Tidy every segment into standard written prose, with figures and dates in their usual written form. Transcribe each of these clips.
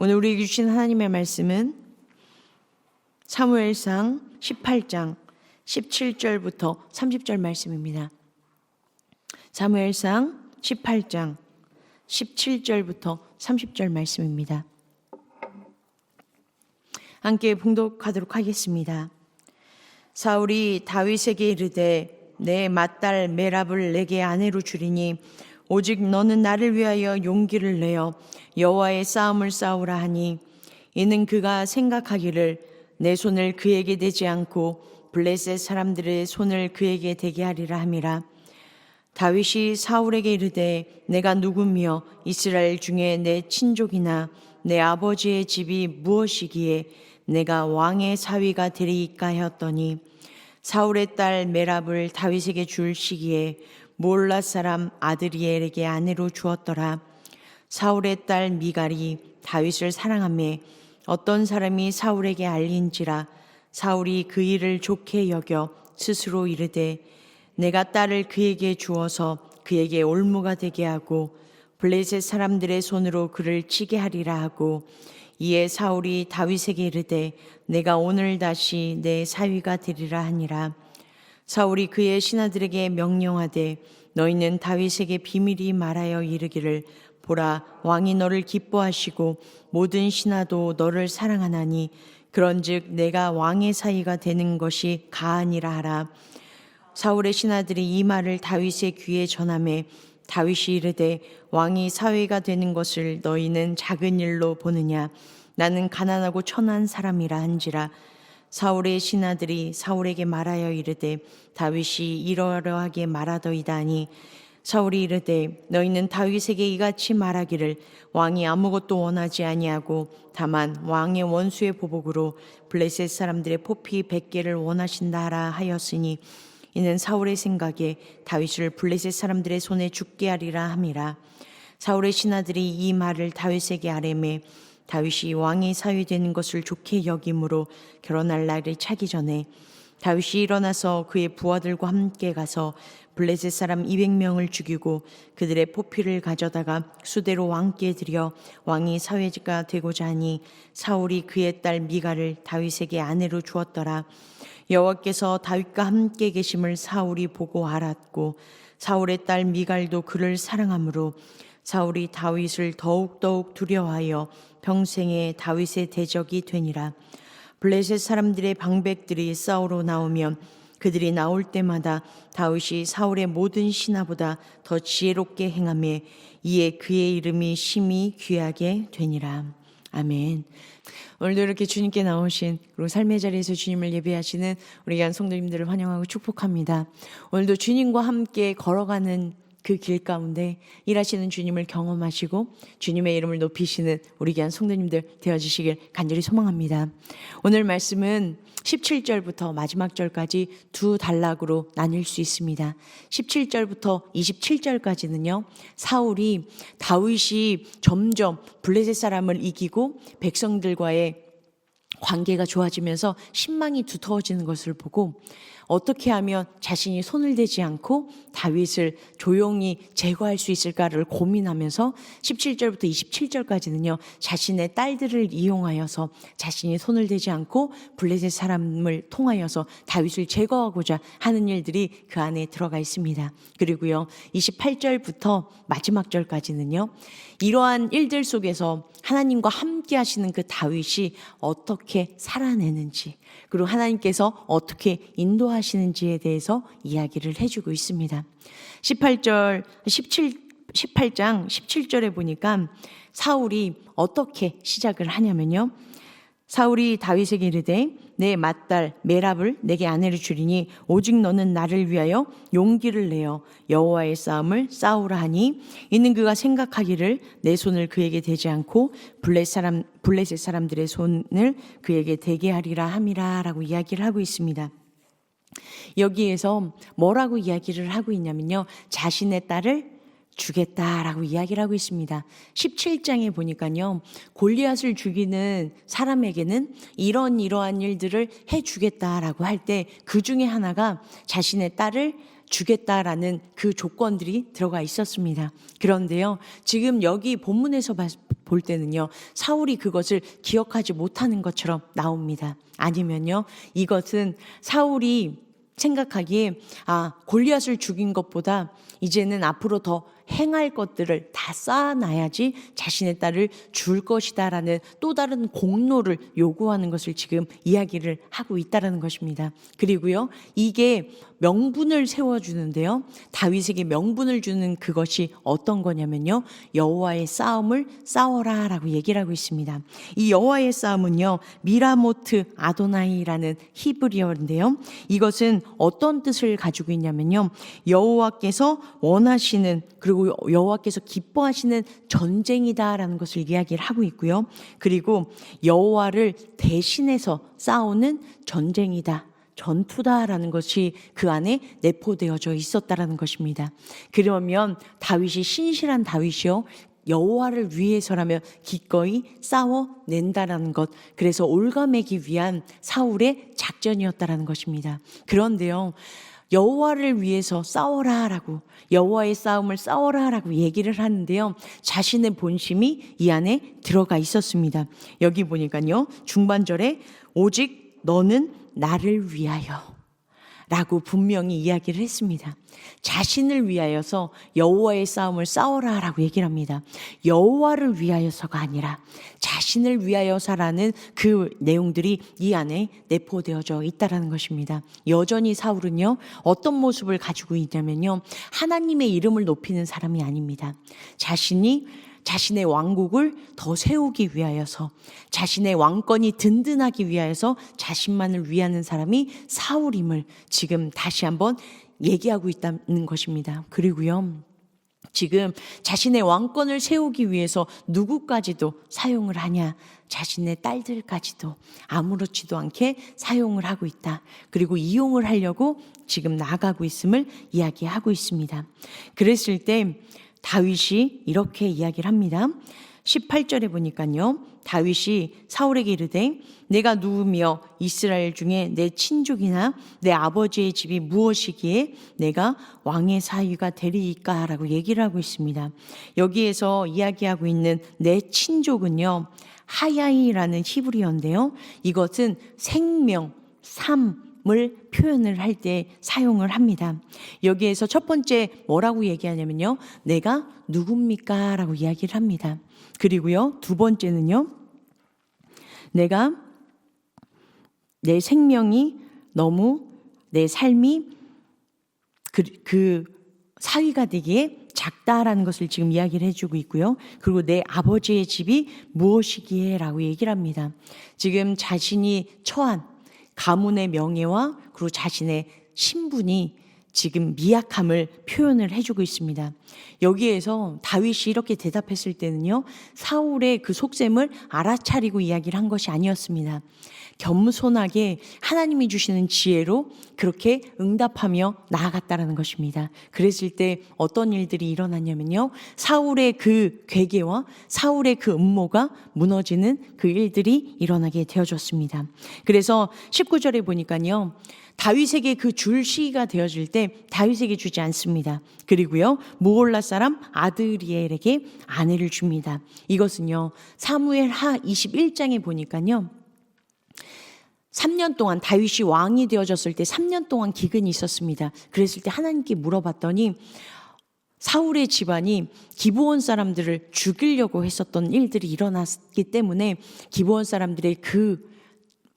오늘 우리에게 주신 하나님의 말씀은 사무엘상 18장 17절부터 30절 말씀입니다. 사무엘상 18장 17절부터 30절 말씀입니다. 함께 봉독하도록 하겠습니다. 사울이 다윗에게 이르되 내 맏딸 메랍을 내게 아내로 주리니 오직 너는 나를 위하여 용기를 내어 여호와의 싸움을 싸우라 하니 이는 그가 생각하기를 내 손을 그에게 대지 않고 블레셋 사람들의 손을 그에게 대게 하리라 함이라. 다윗이 사울에게 이르되 내가 누구며 이스라엘 중에 내 친족이나 내 아버지의 집이 무엇이기에 내가 왕의 사위가 되리이까 하였더니 사울의 딸 메랍을 다윗에게 줄 시기에 몰라 사람 아드리엘에게 아내로 주었더라. 사울의 딸 미갈이 다윗을 사랑하며 어떤 사람이 사울에게 알린지라 사울이 그 일을 좋게 여겨 스스로 이르되 내가 딸을 그에게 주어서 그에게 올무가 되게 하고 블레셋 사람들의 손으로 그를 치게 하리라 하고 이에 사울이 다윗에게 이르되 내가 오늘 다시 내 사위가 되리라 하니라. 사울이 그의 신하들에게 명령하되 너희는 다윗에게 비밀이 말하여 이르기를 보라 왕이 너를 기뻐하시고 모든 신하도 너를 사랑하나니 그런즉 내가 왕의 사위가 되는 것이 가하니라 하라. 사울의 신하들이 이 말을 다윗의 귀에 전하매 다윗이 이르되 왕이 사위가 되는 것을 너희는 작은 일로 보느냐 나는 가난하고 천한 사람이라 한지라. 사울의 신하들이 사울에게 말하여 이르되 다윗이 이러하게 말하더이다 하니 사울이 이르되 너희는 다윗에게 이같이 말하기를 왕이 아무것도 원하지 아니하고 다만 왕의 원수의 보복으로 블레셋 사람들의 포피 100개를 원하신다 하라 하였으니 이는 사울의 생각에 다윗을 블레셋 사람들의 손에 죽게 하리라 함이라. 사울의 신하들이 이 말을 다윗에게 아뢰매 다윗이 왕의 사위 되는 것을 좋게 여김으로 결혼할 날이 차기 전에 다윗이 일어나서 그의 부하들과 함께 가서 블레셋 사람 200명을 죽이고 그들의 포피를 가져다가 수대로 왕께 드려 왕이 사위가 되고자 하니 사울이 그의 딸 미갈을 다윗에게 아내로 주었더라. 여호와께서 다윗과 함께 계심을 사울이 보고 알았고 사울의 딸 미갈도 그를 사랑하므로 사울이 다윗을 더욱더욱 두려워하여 평생에 다윗의 대적이 되니라. 블레셋 사람들의 방백들이 싸우러 나오면 그들이 나올 때마다 다윗이 사울의 모든 신하보다 더 지혜롭게 행하며 이에 그의 이름이 심히 귀하게 되니라. 아멘. 오늘도 이렇게 주님께 나오신 그리고 삶의 자리에서 주님을 예배하시는 우리 귀한 성도님들을 환영하고 축복합니다. 오늘도 주님과 함께 걸어가는 그 길 가운데 일하시는 주님을 경험하시고 주님의 이름을 높이시는 우리 귀한 성도님들 되어주시길 간절히 소망합니다. 오늘 말씀은 17절부터 마지막 절까지 두 단락으로 나뉠 수 있습니다. 17절부터 27절까지는요. 사울이 다윗이 점점 블레셋 사람을 이기고 백성들과의 관계가 좋아지면서 신망이 두터워지는 것을 보고 어떻게 하면 자신이 손을 대지 않고 다윗을 조용히 제거할 수 있을까를 고민하면서 17절부터 27절까지는요. 자신의 딸들을 이용하여서 자신이 손을 대지 않고 블레셋 사람을 통하여서 다윗을 제거하고자 하는 일들이 그 안에 들어가 있습니다. 그리고요. 28절부터 마지막 절까지는요. 이러한 일들 속에서 하나님과 함께 하시는 그 다윗이 어떻게 살아내는지 그리고 하나님께서 어떻게 인도하시는지에 대해서 이야기를 해주고 있습니다. 18장 17절에 보니까 사울이 어떻게 시작을 하냐면요. 사울이 다윗에게 이르되 내 맏딸 메랍을 내게 아내로 주리니 오직 너는 나를 위하여 용기를 내어 여호와의 싸움을 싸우라 하니 이는 그가 생각하기를 내 손을 그에게 대지 않고 블레셋 사람들의 손을 그에게 대게 하리라 함이라 라고 이야기를 하고 있습니다. 여기에서 뭐라고 이야기를 하고 있냐면요. 자신의 딸을 주겠다라고 이야기를 하고 있습니다. 17장에 보니까요. 골리앗을 죽이는 사람에게는 이러한 일들을 해주겠다라고 할 때 그 중에 하나가 자신의 딸을 주겠다라는 그 조건들이 들어가 있었습니다. 그런데요. 지금 여기 본문에서 볼 때는요, 사울이 그것을 기억하지 못하는 것처럼 나옵니다. 아니면요, 이것은 사울이 생각하기에 골리앗을 죽인 것보다 이제는 앞으로 더 행할 것들을 다 쌓아놔야지 자신의 딸을 줄 것이다라는 또 다른 공로를 요구하는 것을 지금 이야기를 하고 있다라는 것입니다. 그리고요, 이게 명분을 세워주는데요, 다윗에게 명분을 주는 그것이 어떤 거냐면요, 여호와의 싸움을 싸워라 라고 얘기를 하고 있습니다. 이 여호와의 싸움은요, 미라모트 아도나이라는 히브리어인데요, 이것은 어떤 뜻을 가지고 있냐면요, 여호와께서 원하시는, 그리고 여호와께서 기뻐하시는 전쟁이다라는 것을 이야기를 하고 있고요, 그리고 여호와를 대신해서 싸우는 전쟁이다, 전투다라는 것이 그 안에 내포되어져 있었다라는 것입니다. 그러면 다윗이 신실한 다윗이요, 여호와를 위해서라면 기꺼이 싸워낸다라는 것, 그래서 올가매기 위한 사울의 작전이었다라는 것입니다. 그런데요, 여호와를 위해서 싸워라라고, 여호와의 싸움을 싸워라라고 얘기를 하는데요, 자신의 본심이 이 안에 들어가 있었습니다. 여기 보니까요, 중반절에 오직 너는 나를 위하여 라고 분명히 이야기를 했습니다. 자신을 위하여서 여호와의 싸움을 싸워라 라고 얘기를 합니다. 여호와를 위하여서가 아니라 자신을 위하여서라는 그 내용들이 이 안에 내포되어져 있다는 것입니다. 여전히 사울은요, 어떤 모습을 가지고 있냐면요, 하나님의 이름을 높이는 사람이 아닙니다. 자신의 왕국을 더 세우기 위하여서, 자신의 왕권이 든든하기 위하여서 자신만을 위하는 사람이 사울임을 지금 다시 한번 얘기하고 있다는 것입니다. 그리고요, 지금 자신의 왕권을 세우기 위해서 누구까지도 사용을 하냐? 자신의 딸들까지도 아무렇지도 않게 사용을 하고 있다. 그리고 이용을 하려고 지금 나아가고 있음을 이야기하고 있습니다. 그랬을 때 다윗이 이렇게 이야기를 합니다. 18절에 보니까요, 다윗이 사울에게 이르되 내가 누구며 이스라엘 중에 내 친족이나 내 아버지의 집이 무엇이기에 내가 왕의 사위가 되리이까 라고 얘기를 하고 있습니다. 여기에서 이야기하고 있는 내 친족은요, 하야이라는 히브리어인데요, 이것은 생명, 삶을 표현을 할 때 사용을 합니다. 여기에서 첫 번째 뭐라고 얘기하냐면요, 내가 누굽니까? 라고 이야기를 합니다. 그리고요, 두 번째는요, 내가 내 생명이 너무 내 삶이 그 사위가 되기에 작다라는 것을 지금 이야기를 해주고 있고요. 그리고 내 아버지의 집이 무엇이기에 라고 얘기를 합니다. 지금 자신이 처한 가문의 명예와 그리고 자신의 신분이 지금 미약함을 표현을 해주고 있습니다. 여기에서 다윗이 이렇게 대답했을 때는요, 사울의 그 속셈을 알아차리고 이야기를 한 것이 아니었습니다. 겸손하게 하나님이 주시는 지혜로 그렇게 응답하며 나아갔다라는 것입니다. 그랬을 때 어떤 일들이 일어났냐면요, 사울의 그 괴계와 사울의 그 음모가 무너지는 그 일들이 일어나게 되어졌습니다. 그래서 19절에 보니까요, 다윗에게 그 줄 시기가 되어질 때 다윗에게 주지 않습니다. 그리고요, 모올라 사람 아드리엘에게 아내를 줍니다. 이것은요, 사무엘 하 21장에 보니까요, 3년 동안 다윗이 왕이 되어졌을 때 3년 동안 기근이 있었습니다. 그랬을 때 하나님께 물어봤더니 사울의 집안이 기브온 사람들을 죽이려고 했었던 일들이 일어났기 때문에 기브온 사람들의 그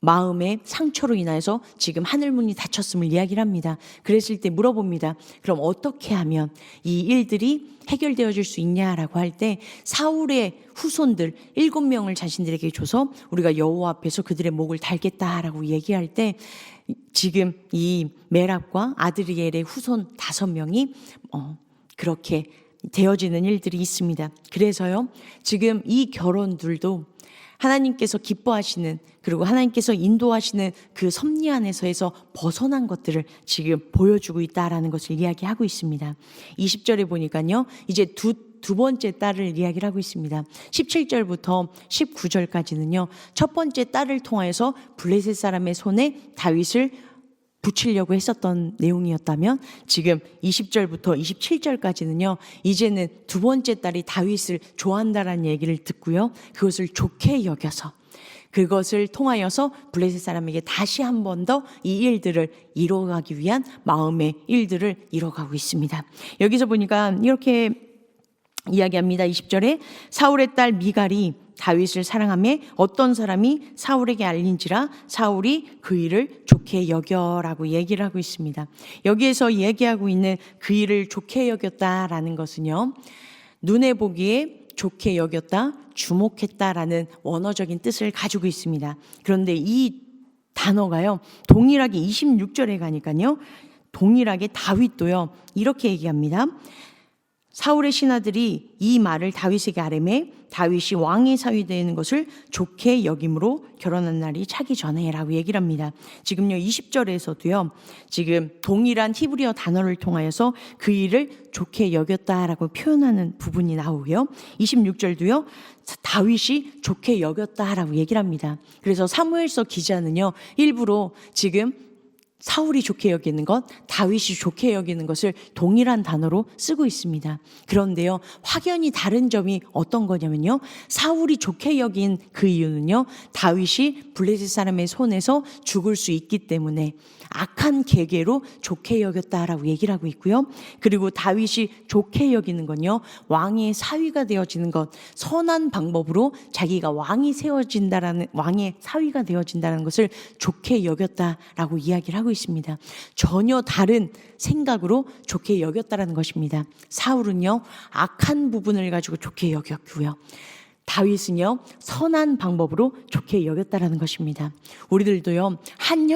마음의 상처로 인하여서 지금 하늘문이 닫혔음을 이야기를 합니다. 그랬을 때 물어봅니다. 그럼 어떻게 하면 이 일들이 해결되어질 수 있냐라고 할 때 사울의 후손들 7명을 자신들에게 줘서 우리가 여호와 앞에서 그들의 목을 달겠다라고 얘기할 때 지금 이 메랍과 아드리엘의 후손 5명이 그렇게 되어지는 일들이 있습니다. 그래서요, 지금 이 결혼들도 하나님께서 기뻐하시는, 그리고 하나님께서 인도하시는 그 섭리 안에서에서 벗어난 것들을 지금 보여주고 있다라는 것을 이야기하고 있습니다. 20절에 보니까요, 이제 두 번째 딸을 이야기를 하고 있습니다. 17절부터 19절까지는요, 첫 번째 딸을 통하여서 블레셋 사람의 손에 다윗을 붙이려고 했었던 내용이었다면 지금 20절부터 27절까지는요. 이제는 두 번째 딸이 다윗을 좋아한다라는 얘기를 듣고요. 그것을 좋게 여겨서 그것을 통하여서 블레셋 사람에게 다시 한 번 더 이 일들을 이뤄가기 위한 마음의 일들을 이뤄가고 있습니다. 여기서 보니까 이렇게 이야기합니다. 20절에 사울의 딸 미갈이 다윗을 사랑하며 어떤 사람이 사울에게 알린지라 사울이 그 일을 좋게 여겨라고 얘기를 하고 있습니다. 여기에서 얘기하고 있는 그 일을 좋게 여겼다라는 것은요. 눈에 보기에 좋게 여겼다, 주목했다라는 원어적인 뜻을 가지고 있습니다. 그런데 이 단어가요. 동일하게 26절에 가니까요. 동일하게 다윗도요. 이렇게 얘기합니다. 사울의 신하들이 이 말을 다윗에게 아뢰매 다윗이 왕의 사위 되는 것을 좋게 여김으로 결혼한 날이 차기 전에라고 얘기를 합니다. 지금요 20절에서도요. 지금 동일한 히브리어 단어를 통하여서 그 일을 좋게 여겼다라고 표현하는 부분이 나오고요. 26절도요. 다윗이 좋게 여겼다라고 얘기를 합니다. 그래서 사무엘서 기자는요. 일부러 지금 사울이 좋게 여기는 것, 다윗이 좋게 여기는 것을 동일한 단어로 쓰고 있습니다. 그런데요, 확연히 다른 점이 어떤 거냐면요. 사울이 좋게 여긴 그 이유는요. 다윗이 블레셋 사람의 손에서 죽을 수 있기 때문에 악한 계계로 좋게 여겼다라고 얘기를 하고 있고요. 그리고 다윗이 좋게 여기는 건요. 왕의 사위가 되어지는 것, 선한 방법으로 자기가 왕이 세워진다라는 왕의 사위가 되어진다는 것을 좋게 여겼다라고 이야기를 하고 있습니다. 전혀 다른 생각으로 좋게 여겼다라는 것입니다. 사울은요. 악한 부분을 가지고 좋게 여겼고요. 다윗은요. 선한 방법으로 좋게 여겼다라는 것입니다. 우리들도요. 한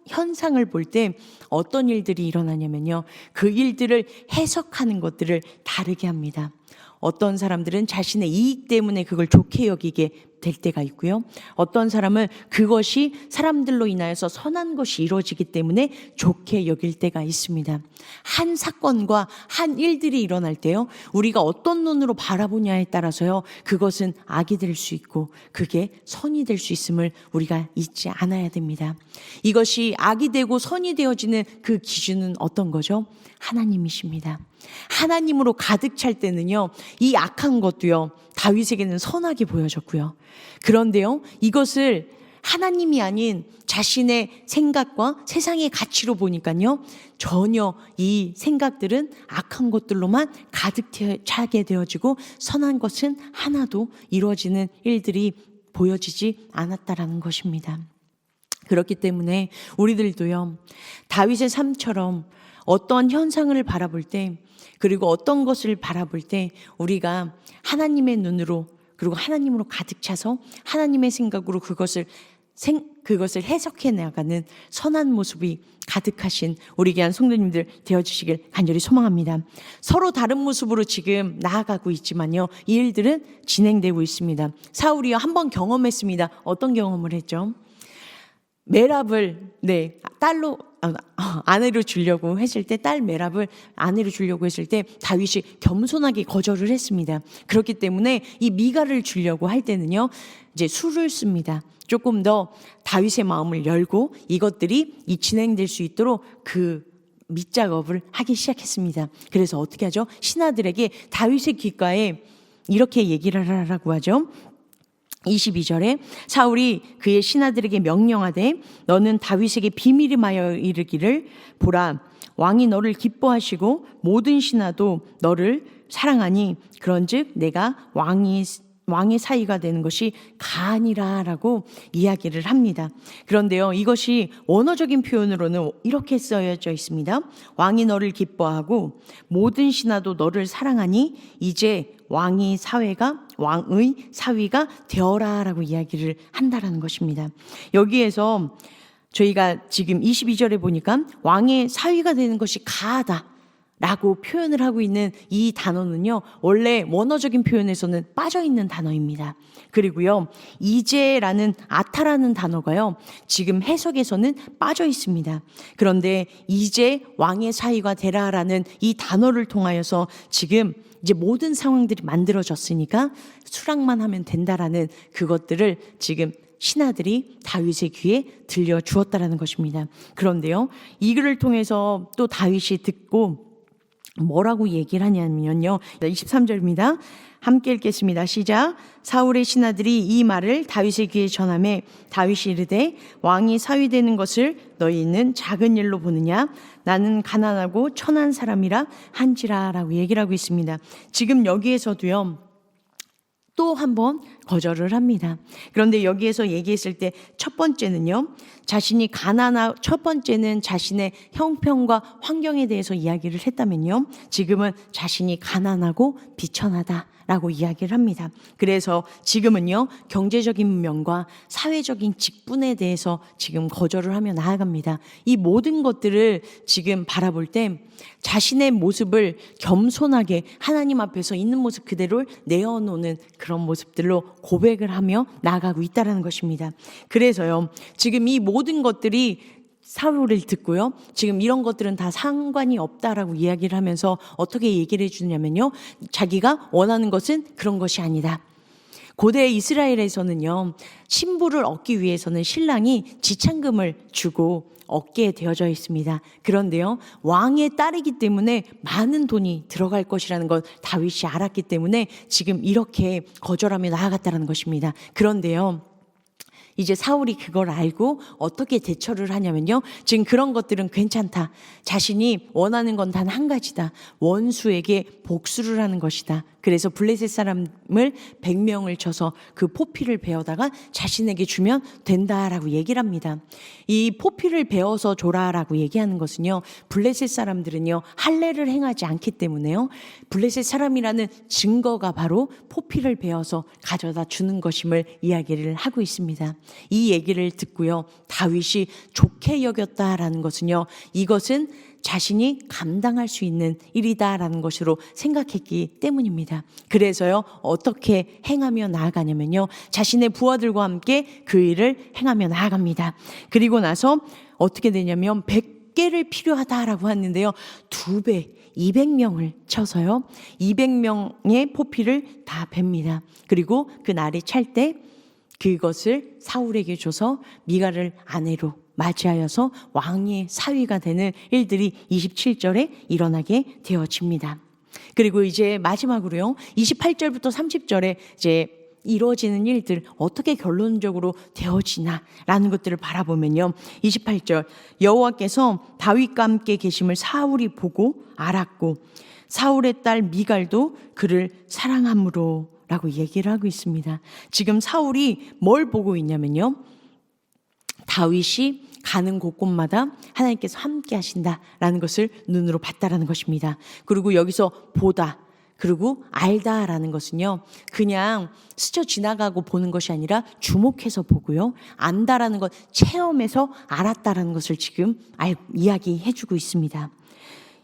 현상을 볼 때 어떤 일들이 일어나냐면요. 그 일들을 해석하는 것들을 다르게 합니다. 어떤 사람들은 자신의 이익 때문에 그걸 좋게 여기게 될 때가 있고요. 어떤 사람은 그것이 사람들로 인하여서 선한 것이 이루어지기 때문에 좋게 여길 때가 있습니다. 한 사건과 한 일들이 일어날 때요. 우리가 어떤 눈으로 바라보냐에 따라서요. 그것은 악이 될 수 있고 그게 선이 될 수 있음을 우리가 잊지 않아야 됩니다. 이것이 악이 되고 선이 되어지는 그 기준은 어떤 거죠? 하나님이십니다. 하나님으로 가득 찰 때는요. 이 악한 것도요. 다윗에게는 선하게 보여졌고요. 그런데요. 이것을 하나님이 아닌 자신의 생각과 세상의 가치로 보니까요. 전혀 이 생각들은 악한 것들로만 가득 차게 되어지고 선한 것은 하나도 이루어지는 일들이 보여지지 않았다라는 것입니다. 그렇기 때문에 우리들도요. 다윗의 삶처럼 어떤 현상을 바라볼 때 그리고 어떤 것을 바라볼 때 우리가 하나님의 눈으로 그리고 하나님으로 가득 차서 하나님의 생각으로 그것을 해석해 나가는 선한 모습이 가득하신 우리 귀한 성도님들 되어주시길 간절히 소망합니다. 서로 다른 모습으로 지금 나아가고 있지만요. 이 일들은 진행되고 있습니다. 사울이요 한번 경험했습니다. 어떤 경험을 했죠? 메랍을 딸로 아내로 주려고 했을 때 딸 메랍을 아내로 주려고 했을 때 다윗이 겸손하게 거절을 했습니다. 그렇기 때문에 이 미갈을 주려고 할 때는요 이제 수를 씁니다. 조금 더 다윗의 마음을 열고 이것들이 진행될 수 있도록 그 밑작업을 하기 시작했습니다. 그래서 어떻게 하죠? 신하들에게 다윗의 귓가에 이렇게 얘기를 하라고 하죠. 22절에 사울이 그의 신하들에게 명령하되 너는 다윗에게 비밀임하여 이르기를 보라 왕이 너를 기뻐하시고 모든 신하도 너를 사랑하니 그런즉 내가 왕의 사위가 되는 것이 가하니라라고 이야기를 합니다. 그런데요 이것이 원어적인 표현으로는 이렇게 쓰여져 있습니다. 왕이 너를 기뻐하고 모든 신하도 너를 사랑하니 이제 왕의 사위가 되어라라고 이야기를 한다라는 것입니다. 여기에서 저희가 지금 22절에 보니까 왕의 사위가 되는 것이 가하다라고 표현을 하고 있는 이 단어는요. 원래 원어적인 표현에서는 빠져있는 단어입니다. 그리고요. 이제라는 아타라는 단어가요. 지금 해석에서는 빠져 있습니다. 그런데 이제 왕의 사위가 되라라는 이 단어를 통하여서 지금 이제 모든 상황들이 만들어졌으니까 수락만 하면 된다라는 그것들을 지금 신하들이 다윗의 귀에 들려주었다라는 것입니다. 그런데요, 이 글을 통해서 또 다윗이 듣고 뭐라고 얘기를 하냐면요, 23절입니다. 함께 읽겠습니다. 시작. 사울의 신하들이 이 말을 다윗의 귀에 전하매 다윗이 이르되 왕이 사위되는 것을 너희는 작은 일로 보느냐? 나는 가난하고 천한 사람이라 한지라 라고 얘기를 하고 있습니다. 지금 여기에서도요, 또 한 번 거절을 합니다. 그런데 여기에서 얘기했을 때 첫 번째는요, 첫 번째는 자신의 형편과 환경에 대해서 이야기를 했다면요, 지금은 자신이 가난하고 비천하다라고 이야기를 합니다. 그래서 지금은요, 경제적인 면과 사회적인 직분에 대해서 지금 거절을 하며 나아갑니다. 이 모든 것들을 지금 바라볼 때 자신의 모습을 겸손하게 하나님 앞에서 있는 모습 그대로 내어놓는 그런 모습들로 고백을 하며 나아가고 있다는 것입니다. 그래서요, 지금 이 모든 것들이 사울을 듣고요, 지금 이런 것들은 다 상관이 없다라고 이야기를 하면서 어떻게 얘기를 해주냐면요, 자기가 원하는 것은 그런 것이 아니다. 고대 이스라엘에서는요, 신부를 얻기 위해서는 신랑이 지참금을 주고 얻게 되어져 있습니다. 그런데요, 왕의 딸이기 때문에 많은 돈이 들어갈 것이라는 걸 다윗이 알았기 때문에 지금 이렇게 거절하며 나아갔다는 것입니다. 그런데요, 이제 사울이 그걸 알고 어떻게 대처를 하냐면요, 지금 그런 것들은 괜찮다. 자신이 원하는 건 단 한 가지다. 원수에게 복수를 하는 것이다. 그래서 블레셋 사람을 100명을 쳐서 그 포피를 베어다가 자신에게 주면 된다라고 얘기를 합니다. 이 포피를 베어서 줘라라고 얘기하는 것은요, 블레셋 사람들은요, 할례를 행하지 않기 때문에요, 블레셋 사람이라는 증거가 바로 포피를 베어서 가져다 주는 것임을 이야기를 하고 있습니다. 이 얘기를 듣고요, 다윗이 좋게 여겼다라는 것은요, 이것은 자신이 감당할 수 있는 일이다라는 것으로 생각했기 때문입니다. 그래서요, 어떻게 행하며 나아가냐면요, 자신의 부하들과 함께 그 일을 행하며 나아갑니다. 그리고 나서 어떻게 되냐면 100개를 필요하다라고 하는데요, 2배 200명을 쳐서요, 200명의 포피를 다 뱁니다. 그리고 그 날이 찰 때 그것을 사울에게 줘서 미갈을 아내로 맞이하여서 왕의 사위가 되는 일들이 27절에 일어나게 되어집니다. 그리고 이제 마지막으로요, 28절부터 30절에 이제 이루어지는 일들 어떻게 결론적으로 되어지나라는 것들을 바라보면요, 28절, 여호와께서 다윗과 함께 계심을 사울이 보고 알았고 사울의 딸 미갈도 그를 사랑함으로 라고 얘기를 하고 있습니다. 지금 사울이 뭘 보고 있냐면요, 다윗이 가는 곳곳마다 하나님께서 함께 하신다라는 것을 눈으로 봤다라는 것입니다. 그리고 여기서 보다, 그리고 알다라는 것은요, 그냥 스쳐 지나가고 보는 것이 아니라 주목해서 보고요, 안다라는 것, 체험해서 알았다라는 것을 지금 이야기해주고 있습니다.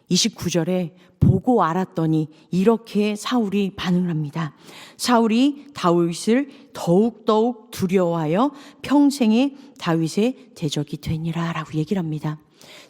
29절에 보고 알았더니 이렇게 사울이 반응을 합니다. 사울이 다윗을 더욱더욱 두려워하여 평생에 다윗의 대적이 되니라 라고 얘기를 합니다.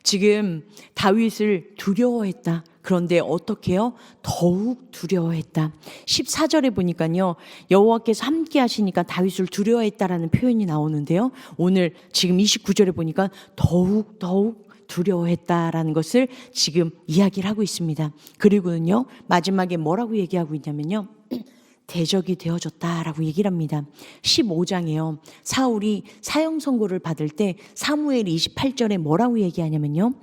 지금 다윗을 두려워했다. 그런데 어떻게 해요? 더욱 두려워했다. 14절에 보니까요, 여호와께서 함께 하시니까 다윗을 두려워했다라는 표현이 나오는데요, 오늘 지금 29절에 보니까 더욱 두려워했다라는 것을 지금 이야기를 하고 있습니다. 그리고는요, 마지막에 뭐라고 얘기하고 있냐면요, 대적이 되어졌다라고 얘기를 합니다. 15장에요, 사울이 사형 선고를 받을 때 사무엘 28절에 뭐라고 얘기하냐면요,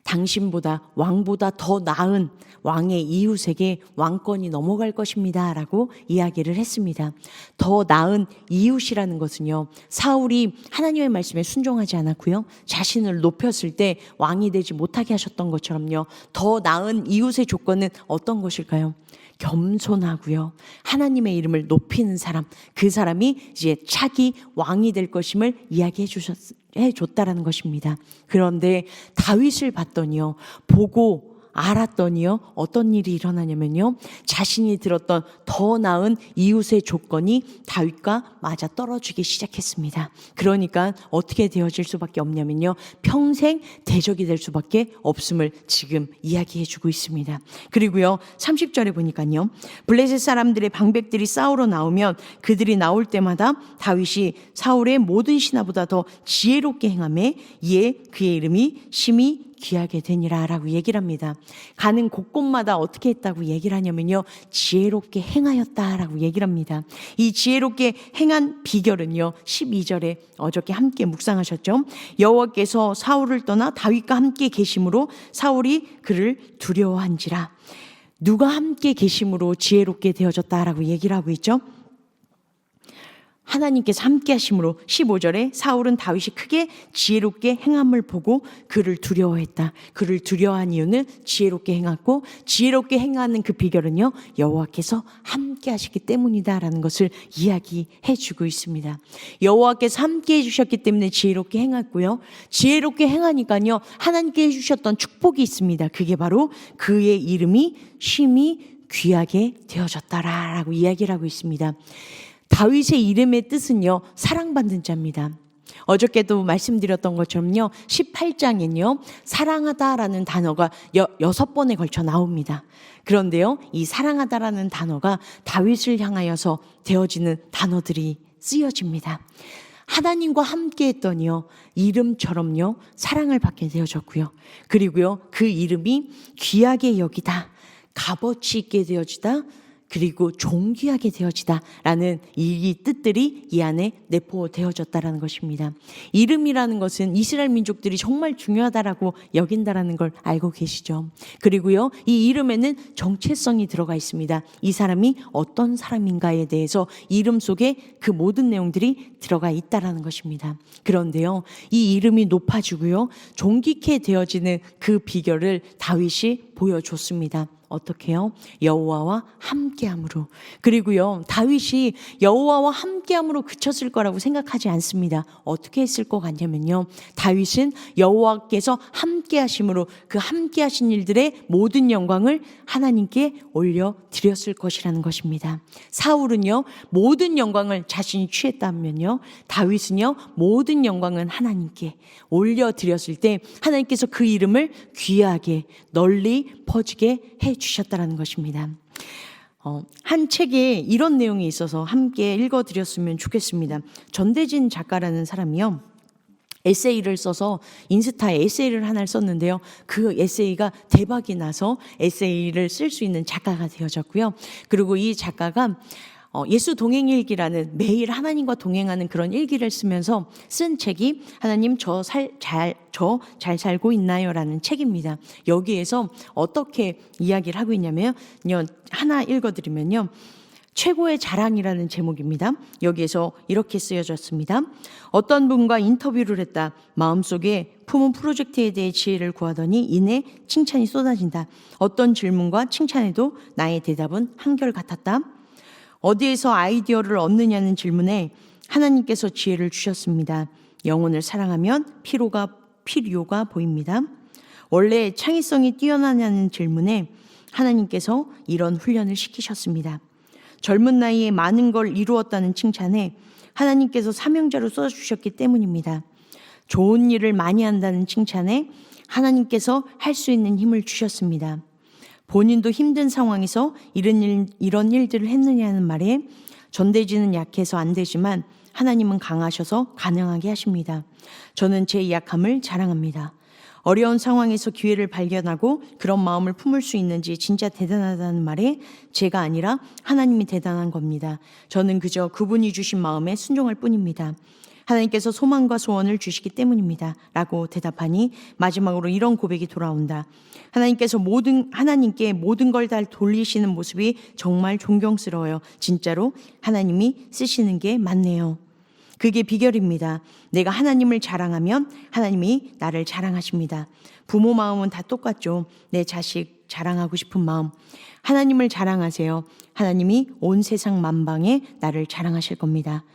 당신보다 왕보다 더 나은 왕의 이웃에게 왕권이 넘어갈 것입니다 라고 이야기를 했습니다. 더 나은 이웃이라는 것은요, 사울이 하나님의 말씀에 순종하지 않았고요, 자신을 높였을 때 왕이 되지 못하게 하셨던 것처럼요, 더 나은 이웃의 조건은 어떤 것일까요? 겸손하고요, 하나님의 이름을 높이는 사람, 그 사람이 이제 차기 왕이 될 것임을 이야기해 줬다라는 것입니다. 그런데 다윗을 봤더니요, 보고 알았더니요, 어떤 일이 일어나냐면요, 자신이 들었던 더 나은 이웃의 조건이 다윗과 맞아 떨어지기 시작했습니다. 그러니까 어떻게 되어질 수밖에 없냐면요, 평생 대적이 될 수밖에 없음을 지금 이야기해 주고 있습니다. 그리고요, 30절에 보니까요, 블레셋 사람들의 방백들이 싸우러 나오면 그들이 나올 때마다 다윗이 사울의 모든 신하보다 더 지혜롭게 행하매 이에 그의 이름이 심히 귀하게 되니라 라고 얘기를 합니다. 가는 곳곳마다 어떻게 했다고 얘기를 하냐면요, 지혜롭게 행하였다라고 얘기를 합니다. 이 지혜롭게 행한 비결은요, 12절에 어저께 함께 묵상하셨죠. 여호와께서 사울을 떠나 다윗과 함께 계심으로 사울이 그를 두려워한지라. 누가 함께 계심으로 지혜롭게 되어졌다라고 얘기를 하고 있죠. 하나님께서 함께 하심으로 15절에 사울은 다윗이 크게 지혜롭게 행함을 보고 그를 두려워했다. 그를 두려워한 이유는 지혜롭게 행했고, 지혜롭게 행하는 그 비결은요, 여호와께서 함께 하시기 때문이다라는 것을 이야기해 주고 있습니다. 여호와께서 함께 해주셨기 때문에 지혜롭게 행했고요, 지혜롭게 행하니까요, 하나님께 해주셨던 축복이 있습니다. 그게 바로 그의 이름이 심히 귀하게 되어졌다라고 이야기를 하고 있습니다. 다윗의 이름의 뜻은요, 사랑받는 자입니다. 어저께도 말씀드렸던 것처럼요, 18장엔요, 사랑하다라는 단어가 6번에 걸쳐 나옵니다. 그런데요, 이 사랑하다라는 단어가 다윗을 향하여서 되어지는 단어들이 쓰여집니다. 하나님과 함께 했더니요, 이름처럼요, 사랑을 받게 되어졌고요. 그리고요, 그 이름이 귀하게 여기다, 값어치 있게 되어지다, 그리고 존귀하게 되어지다라는 이 뜻들이 이 안에 내포되어졌다라는 것입니다. 이름이라는 것은 이스라엘 민족들이 정말 중요하다라고 여긴다라는 걸 알고 계시죠. 그리고요, 이 이름에는 정체성이 들어가 있습니다. 이 사람이 어떤 사람인가에 대해서 이름 속에 그 모든 내용들이 들어가 있다라는 것입니다. 그런데요, 이 이름이 높아지고요, 존귀케 되어지는 그 비결을 다윗이 보여줬습니다. 어떻게요? 여호와와 함께함으로. 그리고요, 다윗이 여호와와 함께함으로 그쳤을 거라고 생각하지 않습니다. 어떻게 했을 것 같냐면요, 다윗은 여호와께서 함께하심으로 그 함께하신 일들의 모든 영광을 하나님께 올려드렸을 것이라는 것입니다. 사울은요, 모든 영광을 자신이 취했다면요, 다윗은요, 모든 영광은 하나님께 올려드렸을 때 하나님께서 그 이름을 귀하게 널리 퍼지게 해주셨다는 것입니다. 한 책에 이런 내용이 있어서 함께 읽어드렸으면 좋겠습니다. 전대진 작가라는 사람이요, 에세이를 써서 인스타에 에세이를 하나를 썼는데요, 그 에세이가 대박이 나서 에세이를 쓸 수 있는 작가가 되어졌고요. 그리고 이 작가가 예수 동행일기라는 매일 하나님과 동행하는 그런 일기를 쓰면서 쓴 책이 하나님 저 잘 살고 있나요? 라는 책입니다. 여기에서 어떻게 이야기를 하고 있냐면요, 하나 읽어드리면요, 최고의 자랑이라는 제목입니다. 여기에서 이렇게 쓰여졌습니다. 어떤 분과 인터뷰를 했다. 마음속에 품은 프로젝트에 대해 지혜를 구하더니 이내 칭찬이 쏟아진다. 어떤 질문과 칭찬에도 나의 대답은 한결같았다. 어디에서 아이디어를 얻느냐는 질문에 하나님께서 지혜를 주셨습니다. 영혼을 사랑하면 필요가 보입니다. 원래 창의성이 뛰어나냐는 질문에 하나님께서 이런 훈련을 시키셨습니다. 젊은 나이에 많은 걸 이루었다는 칭찬에 하나님께서 사명자로 써주셨기 때문입니다. 좋은 일을 많이 한다는 칭찬에 하나님께서 할 수 있는 힘을 주셨습니다. 본인도 힘든 상황에서 이런 일들을 했느냐는 말에 전대지는 약해서 안 되지만 하나님은 강하셔서 가능하게 하십니다. 저는 제 약함을 자랑합니다. 어려운 상황에서 기회를 발견하고 그런 마음을 품을 수 있는지 진짜 대단하다는 말에 제가 아니라 하나님이 대단한 겁니다. 저는 그저 그분이 주신 마음에 순종할 뿐입니다. 하나님께서 소망과 소원을 주시기 때문입니다. 라고 대답하니 마지막으로 이런 고백이 돌아온다. 하나님께 모든 걸 다 돌리시는 모습이 정말 존경스러워요. 진짜로 하나님이 쓰시는 게 맞네요. 그게 비결입니다. 내가 하나님을 자랑하면 하나님이 나를 자랑하십니다. 부모 마음은 다 똑같죠. 내 자식 자랑하고 싶은 마음. 하나님을 자랑하세요. 하나님이 온 세상 만방에 나를 자랑하실 겁니다.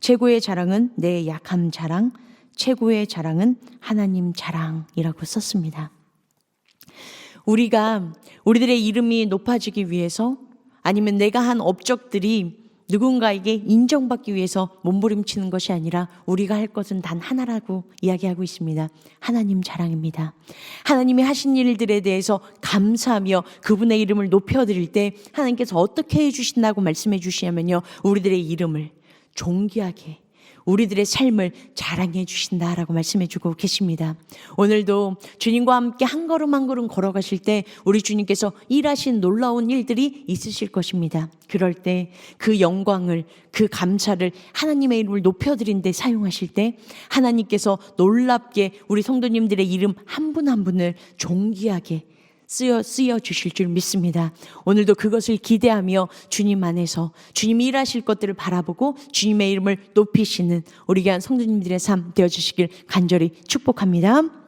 최고의 자랑은 내 약함 자랑, 최고의 자랑은 하나님 자랑이라고 썼습니다. 우리가 우리들의 이름이 높아지기 위해서 아니면 내가 한 업적들이 누군가에게 인정받기 위해서 몸부림치는 것이 아니라 우리가 할 것은 단 하나라고 이야기하고 있습니다. 하나님 자랑입니다. 하나님이 하신 일들에 대해서 감사하며 그분의 이름을 높여드릴 때 하나님께서 어떻게 해주신다고 말씀해 주시냐면요, 우리들의 이름을 존귀하게, 우리들의 삶을 자랑해 주신다라고 말씀해 주고 계십니다. 오늘도 주님과 함께 한 걸음 한 걸음 걸어가실 때 우리 주님께서 일하신 놀라운 일들이 있으실 것입니다. 그럴 때 그 영광을, 그 감사를 하나님의 이름을 높여드린 데 사용하실 때 하나님께서 놀랍게 우리 성도님들의 이름 한 분 한 분을 존귀하게 쓰여 주실 줄 믿습니다. 오늘도 그것을 기대하며 주님 안에서 주님이 일하실 것들을 바라보고 주님의 이름을 높이시는 우리 귀한 성도님들의 삶 되어주시길 간절히 축복합니다.